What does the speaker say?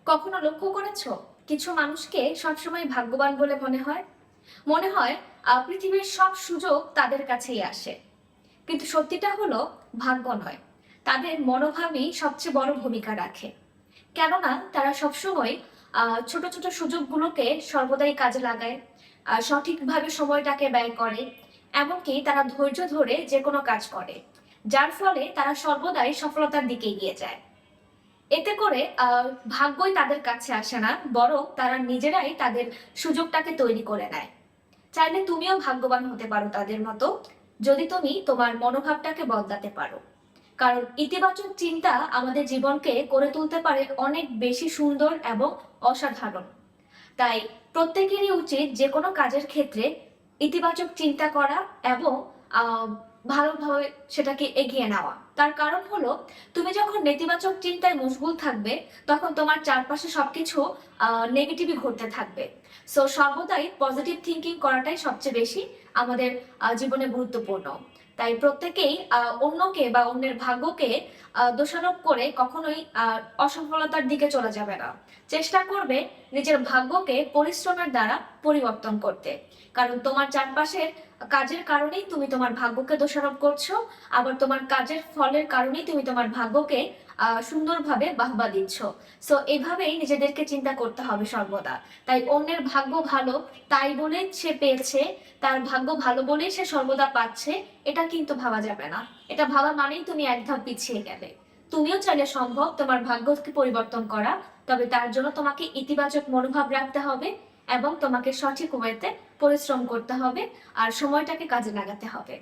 কখনো লক্ষ্য করেছো কিছু মানুষকে সবসময় ভাগ্যবান বলে মনে হয়? মনে হয় পৃথিবীর সব সুযোগ তাদের কাছেই আসে। কিন্তু সত্যিটা হলো ভাগ্য নয়, তাদের মনোভাবই সবচেয়ে বড় ভূমিকা রাখে। কেননা তারা সবসময় ছোট ছোট সুযোগগুলোকে সর্বদাই কাজে লাগায়, সঠিকভাবে সময়টাকে ব্যয় করে, এমনকি তারা ধৈর্য ধরে যে কোনো কাজ করে, যার ফলে তারা সর্বদাই সফলতার দিকে এগিয়ে যায়। এতে করে ভাগ্যই তাদের কাছে আসে না, বরং তারা নিজেরাই তাদের সুযোগটাকে তৈরি করে নেয়। চাইলে তুমিও ভাগ্যবান হতে পারো তাদের মতো, যদি তুমি তোমার মনোভাবটাকে বদলাতে পারো। কারণ ইতিবাচক চিন্তা আমাদের জীবনকে করে তুলতে পারে অনেক বেশি সুন্দর এবং অসাধারণ। তাই প্রত্যেকেরই উচিত যে কোনো কাজের ক্ষেত্রে ইতিবাচক চিন্তা করা এবং আহ, ভালোভাবে সেটাকে এগিয়ে নেওয়া। তার কারণ হলো, তুমি যখন নেতিবাচক চিন্তায় মশগুল থাকবে, তখন তোমার চারপাশে সবকিছু নেগেটিভই ঘটতে থাকবে। সো সর্বদাই পজিটিভ থিঙ্কিং করাটাই সবচেয়ে বেশি আমাদের জীবনে গুরুত্বপূর্ণ। তাই প্রত্যেকেই অন্যকে বা অন্যের ভাগ্যকে দোষারোপ করে কখনোই অসফলতার দিকে চলে যাবে না। চেষ্টা করবে নিজের ভাগ্যকে পরিশ্রমের দ্বারা পরিবর্তন করতে। কারণ তোমার চারপাশের কাজের কারণেই তুমি তোমার ভাগ্যকে দোষারোপ করছো, আবার তোমার কাজের ফলের কারণেই তুমি তোমার ভাগ্যকে সুন্দরভাবে বাহবা দিচ্ছ। সো এভাবেই নিজেদেরকে চিন্তা করতে হবে সর্বদা। তাই অন্যের ভাগ্য ভালো তাই বলে সে পেয়েছে, তার ভাগ্য ভালো বলেই সে সর্বদা পাচ্ছে, এটা কিন্তু ভাবা যাবে না। এটা ভাবা মানেই তুমি এক ধাপ পিছিয়ে গেলে। তুমিও চাইলে সম্ভব তোমার ভাগ্যকে পরিবর্তন করা, তবে তার জন্য তোমাকে ইতিবাচক মনোভাব রাখতে হবে এবং তোমাকে সঠিক ওয়েতে পরিশ্রম করতে হবে আর সময়টাকে কাজে লাগাতে হবে।